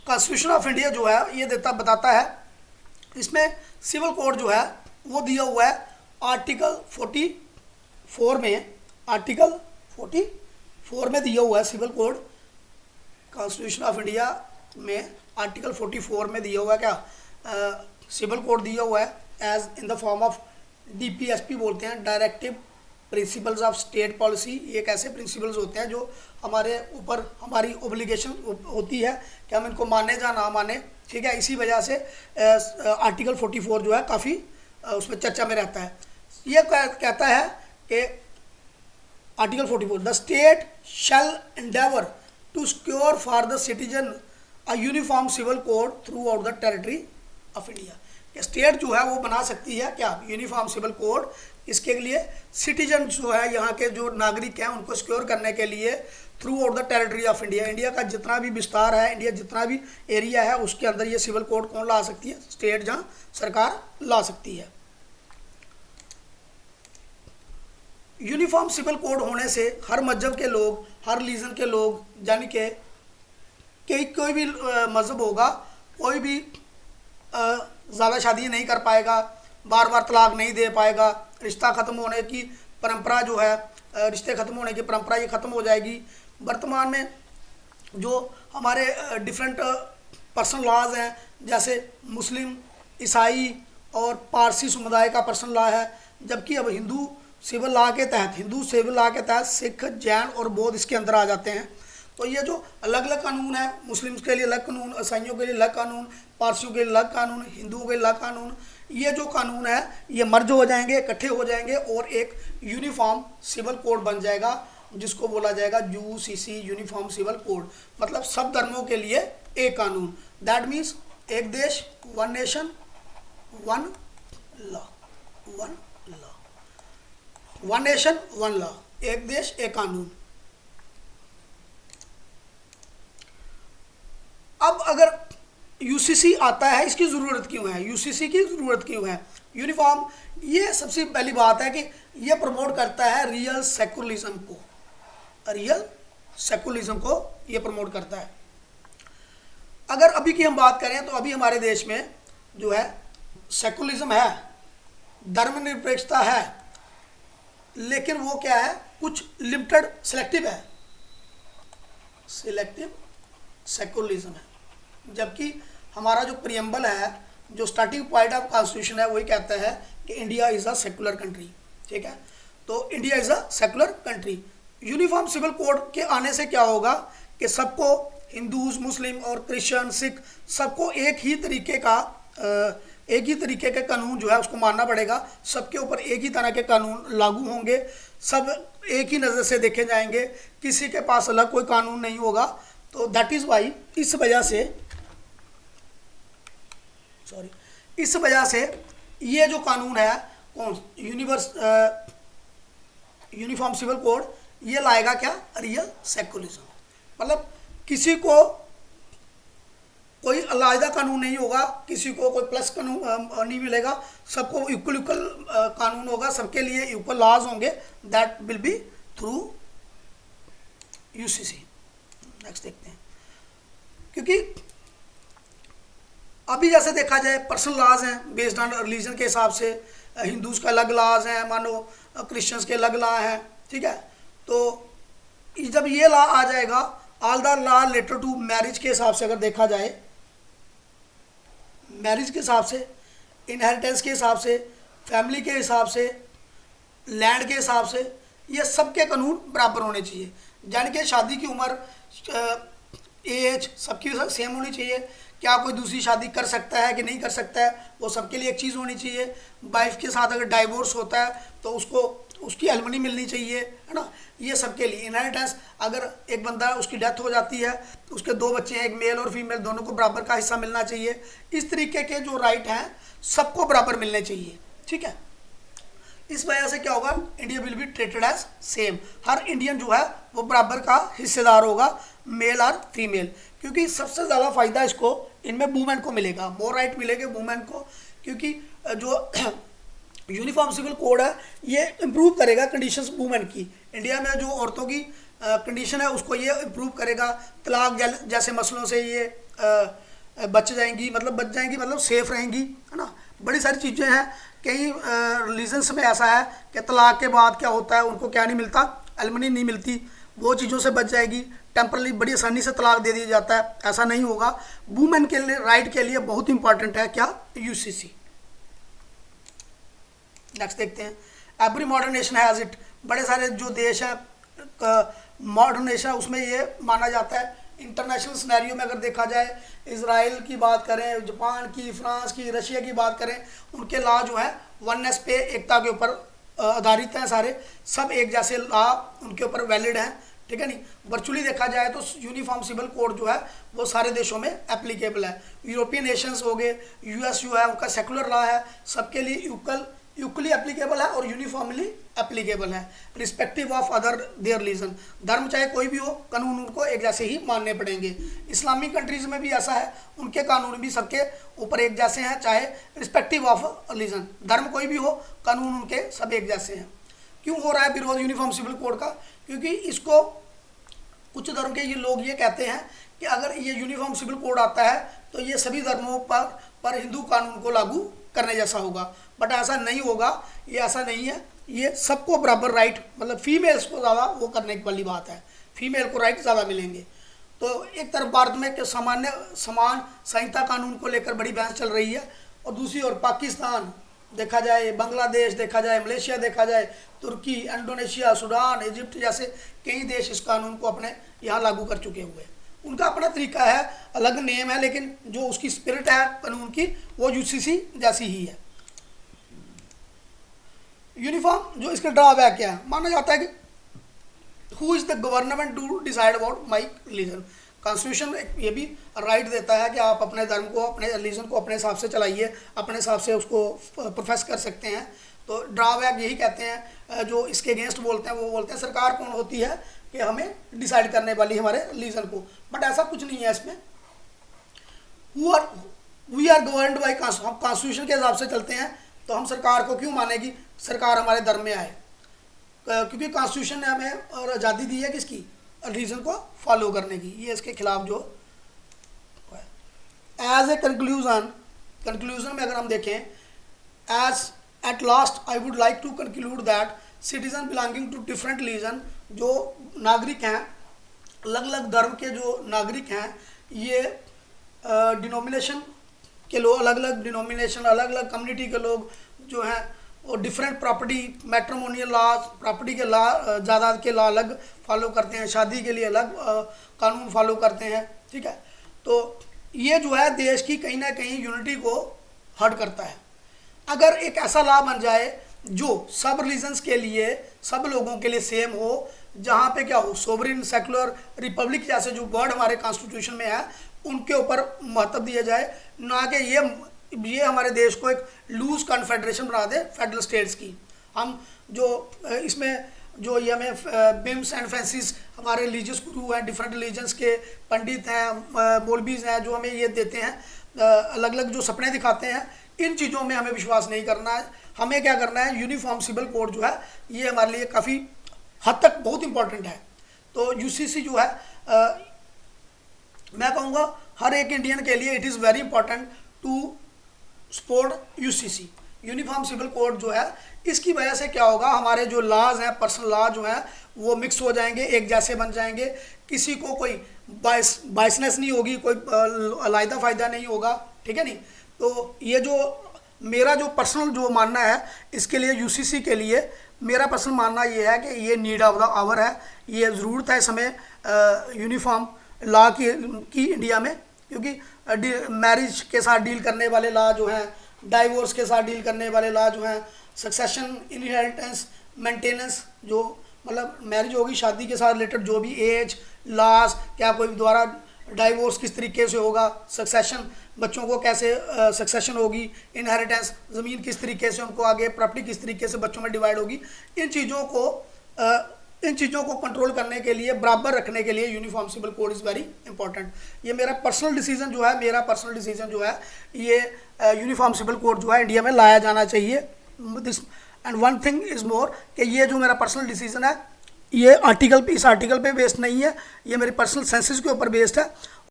Constitution of India जो है ये बताता है, इसमें सिविल कोड जो है वो दिया हुआ है आर्टिकल 44 में, आर्टिकल 44 में दिया हुआ है civil code. Constitution of India में आर्टिकल 44 में दिया हुआ है क्या, सिविल कोड दिया हुआ है as in the form of DPSP बोलते हैं, directive principles of state policy. ये एक ऐसे प्रिंसिपल्स होते हैं जो हमारे ऊपर हमारी ओब्लिगेशन होती है कि हम इनको माने या ना माने, ठीक है। इसी वजह से आर्टिकल 44 जो है काफ़ी उसमें चर्चा में रहता है। ये कहता है कि article 44 the state shall endeavour to secure for the citizen a uniform civil code throughout the territory of India. State जो है वो बना सकती है क्या, यूनिफॉर्म सिविल कोड। इसके लिए सिटीजन जो है यहाँ के जो नागरिक हैं उनको सिक्योर करने के लिए through out the territory of India, India का जितना भी विस्तार है, इंडिया जितना भी एरिया है उसके अंदर ये सिविल कोड कौन ला सकती है, स्टेट जहाँ सरकार ला सकती है। यूनिफॉर्म सिविल कोड होने से हर मजहब के लोग, हर रिलीजन के लोग, यानी कि कोई भी मजहब होगा, कोई भी ज़्यादा शादी नहीं कर पाएगा, बार बार तलाक नहीं दे पाएगा, रिश्ता ख़त्म होने की परंपरा जो है, रिश्ते ख़त्म होने की परंपरा ये ख़त्म हो जाएगी। वर्तमान में जो हमारे डिफरेंट पर्सनल लॉज हैं, जैसे मुस्लिम, ईसाई और पारसी समुदाय का पर्सनल लॉ है, जबकि अब हिंदू सिविल लॉ के तहत सिख, जैन और बौद्ध इसके अंदर आ जाते हैं। तो ये जो अलग अलग कानून है, मुस्लिम्स के लिए अलग कानून, ईसाइयों के लिए अलग कानून, पारसियों के लिए अलग कानून, हिंदुओं के लिए अलग कानून, ये जो कानून है ये मर्ज हो जाएंगे, इकट्ठे हो जाएंगे और एक यूनिफॉर्म सिविल कोड बन जाएगा जिसको बोला जाएगा UCC, यूनिफॉर्म सिविल कोड। मतलब सब धर्मों के लिए एक कानून, दैट मीन्स एक देश, one nation, one law, one law, one nation, one law, एक देश एक कानून। अब अगर UCC आता है, इसकी ज़रूरत क्यों है, UCC की ज़रूरत क्यों है, यूनिफॉर्म। ये सबसे पहली बात है कि ये प्रमोट करता है रियल सेकुलरिज्म को, रियल सेकुलरिज्म को ये प्रमोट करता है। अगर अभी की हम बात करें तो अभी हमारे देश में जो है सेकुलरिज्म है, धर्मनिरपेक्षता है, लेकिन वो क्या है, कुछ लिमिटेड, सिलेक्टिव है, सिलेक्टिव सेकुलरिज्म है। जबकि हमारा जो प्रियम्बल है, जो स्टार्टिंग पॉइंट ऑफ कॉन्स्टिट्यूशन है, वही कहता है कि India is a secular country, ठीक है। तो India is a secular country. Uniform civil code के आने से क्या होगा कि सबको, हिंदूज, मुस्लिम और क्रिश्चियन, सिख, सबको एक ही तरीके के कानून जो है उसको मानना पड़ेगा। सबके ऊपर एक ही तरह के कानून लागू होंगे, सब एक ही नज़र से देखे जाएंगे, किसी के पास अलग कोई कानून नहीं होगा। तो दैट इज़ वाई, इस वजह से ये जो कानून है कौन, यूनिफॉर्म सिविल कोड, ये लाएगा क्या, रियल सेकुलरिज्म। मतलब किसी को कोई अलग कानून नहीं होगा, किसी को कोई प्लस कानून नहीं मिलेगा, सबको इक्वल कानून होगा, सबके लिए इक्वल लॉज होंगे, that will be through UCC। Next देखते हैं, क्योंकि अभी जैसे देखा जाए पर्सनल लॉज हैं बेस्ड ऑन रिलीजन के हिसाब से, हिंदूज़ का अलग लॉज हैं, मानो क्रिश्चियंस के अलग लॉ हैं, ठीक है। तो जब ये लॉ आ जाएगा, all the law related to marriage के हिसाब से अगर देखा जाए, मैरिज के हिसाब से, इनहेरिटेंस के हिसाब से, फैमिली के हिसाब से, लैंड के हिसाब से, ये सबके कानून बराबर होने चाहिए। यानी कि शादी की उम्र, एज सबकी सेम होनी चाहिए। क्या कोई दूसरी शादी कर सकता है कि नहीं कर सकता है, वो सबके लिए एक चीज़ होनी चाहिए। वाइफ के साथ अगर डाइवोर्स होता है तो उसको उसकी एलिमनी मिलनी चाहिए, है ना। ये सबके लिए। इनहेरिटेंस, अगर एक बंदा उसकी डेथ हो जाती है तो उसके 2 बच्चे हैं, एक मेल और फीमेल, दोनों को बराबर का हिस्सा मिलना चाहिए। इस तरीके के जो राइट हैं सबको बराबर मिलने चाहिए, ठीक है। इस वजह से क्या होगा, India will be treated as same. हर इंडियन जो है वो बराबर का हिस्सेदार होगा, मेल और फीमेल। क्योंकि सबसे ज़्यादा फ़ायदा इसको इनमें वुमेन को मिलेगा, मोर राइट मिलेंगे वुमेन को। क्योंकि जो यूनिफॉर्म सिविल कोड है ये इम्प्रूव करेगा कंडीशंस वुमेन की। इंडिया में जो औरतों की कंडीशन है उसको ये इम्प्रूव करेगा। तलाक जैसे मसलों से ये बच जाएंगी, मतलब सेफ रहेंगी, है ना। बड़ी सारी चीज़ें हैं। कई रिलीजन्स में ऐसा है कि तलाक के बाद क्या होता है, उनको क्या नहीं मिलता, एलिमनी नहीं मिलती, वो चीज़ों से बच जाएगी। टेम्परली बड़ी आसानी से तलाक दे दिया जाता है, ऐसा नहीं होगा। वुमेन के लिए राइट के लिए बहुत इंपॉर्टेंट है क्या, यूसीसी। नेक्स्ट देखते हैं, every modern nation has it. बड़े सारे जो देश हैं मॉडर्न नेशन, उसमें ये माना जाता है। इंटरनेशनल सिनेरियो में अगर देखा जाए, इजराइल की बात करें, जापान की, फ्रांस की, रशिया की बात करें, उनके लॉ जो है वननेस पे, एकता के ऊपर आधारित हैं। सारे सब एक जैसे लॉ उनके ऊपर वैलिड हैं, ठीक है नहीं। वर्चुअली देखा जाए तो यूनिफॉर्म सिविल कोड जो है वो सारे देशों में एप्लीकेबल है। यूरोपियन नेशंस हो गए, यूएस जो है उनका सेकुलर लॉ है, सबके लिए इक्वली एप्लीकेबल है और यूनिफॉर्मली एप्लीकेबल है, respective of other their religion. धर्म चाहे कोई भी हो, कानून उनको एक जैसे ही मानने पड़ेंगे। इस्लामिक कंट्रीज़ में भी ऐसा है, उनके कानून भी सबके ऊपर एक जैसे हैं, चाहे रिस्पेक्टिव ऑफ रिलीजन। धर्म कोई भी हो, कानून उनके सब एक जैसे हैं। क्यों हो रहा है विरोध यूनिफॉर्म सिविल कोड का? क्योंकि इसको कुछ धर्म के ये लोग ये कहते हैं कि अगर ये यूनिफॉर्म सिविल कोड आता है तो ये सभी धर्मों पर हिंदू कानून को लागू करने जैसा होगा। बट ऐसा नहीं होगा, ये ऐसा नहीं है। ये सबको बराबर राइट, मतलब फीमेल्स को ज़्यादा वो करने वाली बात है, फीमेल को राइट ज़्यादा मिलेंगे। तो एक तरफ भारत में समान संहिता कानून को लेकर बड़ी बहस चल रही है, और दूसरी ओर पाकिस्तान देखा जाए, बांग्लादेश देखा जाए, मलेशिया देखा जाए, तुर्की, इंडोनेशिया, सूडान, इजिप्ट जैसे कई देश इस कानून को अपने यहाँ लागू कर चुके हुए हैं। उनका अपना तरीका है, अलग नेम है, लेकिन जो उसकी स्पिरिट है कानून की वो यूसीसी जैसी ही है। यूनिफॉर्म जो इसके ड्रॉबैक क्या है, माना जाता है कि who is the government to decide about my religion. Constitution ये भी राइट देता है कि आप अपने धर्म को, अपने रिलीजन को अपने हिसाब से चलाइए, अपने हिसाब से उसको प्रोफेस कर सकते हैं। तो ड्रॉबैक यही कहते हैं, जो इसके अगेंस्ट बोलते हैं वो बोलते हैं सरकार कौन होती है कि हमें डिसाइड करने वाली हमारे रिलीजन को। बट ऐसा कुछ नहीं है इसमें। We are governed by constitution के हिसाब से चलते हैं, तो हम सरकार को क्यों मानेगी, सरकार हमारे धर्म में आए, क्योंकि कॉन्स्टिट्यूशन ने हमें और आज़ादी दी है किसकी, रिलीजन को फॉलो करने की। ये इसके खिलाफ जो एज ए कंक्लूजन में अगर हम देखें, as at last I would like to conclude that citizen belonging to different religion, जो नागरिक हैं, अलग अलग धर्म के जो नागरिक हैं, ये डिनोमिनेशन के लोग, अलग अलग डिनोमिनेशन, अलग अलग कम्युनिटी के लोग जो हैं, और different property, matrimonial law, property के लॉ, जायदाद के लॉ अलग फॉलो करते हैं, शादी के लिए अलग कानून फॉलो करते हैं, ठीक है। तो ये जो है देश की कहीं ना कहीं यूनिटी को हर्ट करता है। अगर एक ऐसा लॉ बन जाए जो सब रिलीजन्स के लिए, सब लोगों के लिए सेम हो, जहाँ पे क्या हो, सोवरेन, सेकुलर, रिपब्लिक जैसे जो वर्ड हमारे कॉन्स्टिट्यूशन में है उनके ऊपर महत्व दिया जाए, ना कि ये हमारे देश को एक लूज कॉन्फेडरेशन बना दे फेडरल स्टेट्स की। हम जो इसमें जो ये हमें बिम्स एंड फैंसीज, हमारे रिलीजियस गुरु हैं, डिफरेंट रिलीजन्स के पंडित हैं, मौलवीज हैं, जो हमें ये देते हैं, अलग अलग जो सपने दिखाते हैं, इन चीज़ों में हमें विश्वास नहीं करना है। हमें क्या करना है, यूनिफॉर्म सिविल कोड जो है ये हमारे लिए काफ़ी हद तक बहुत इंपॉर्टेंट है। तो यूसीसी जो है मैं कहूँगा हर एक इंडियन के लिए it is very important to support UCC, uniform civil code जो है। इसकी वजह से क्या होगा, हमारे जो लॉज हैं, पर्सनल लॉ जो हैं, वो मिक्स हो जाएंगे, एक जैसे बन जाएंगे, किसी को कोई बायसनेस नहीं होगी, कोई अलग फ़ायदा नहीं होगा, ठीक है नहीं। तो ये जो मेरा जो पर्सनल जो मानना है, इसके लिए यूसीसी के लिए मेरा पर्सनल मानना ये है कि ये नीड ऑफ द आवर है, ये ज़रूरत है समय यूनिफॉर्म लॉ की इंडिया में, क्योंकि मैरिज के साथ डील करने वाले लॉ जो हैं, डाइवोर्स के साथ डील करने वाले लॉ जो हैं, सक्सेशन, इनहेरिटेंस, मेंटेनेंस, जो मतलब मैरिज होगी, शादी के साथ रिलेटेड जो भी एज, लॉस, क्या कोई द्वारा डाइवोर्स किस तरीके से होगा, सक्सेशन, बच्चों को कैसे सक्सेशन होगी, इनहेरिटेंस, ज़मीन किस तरीके से उनको आगे, प्रॉपर्टी किस तरीके से बच्चों में डिवाइड होगी, इन चीज़ों को कंट्रोल करने के लिए, बराबर रखने के लिए uniform civil code is very important. ये मेरा पर्सनल डिसीजन जो है, ये यूनिफॉर्म सिविल कोड जो है इंडिया में लाया जाना चाहिए। This and one thing is more कि ये जो मेरा पर्सनल डिसीजन है, ये इस आर्टिकल पे बेस्ड नहीं है, ये मेरे पर्सनल सेंसेस के ऊपर बेस्ड है।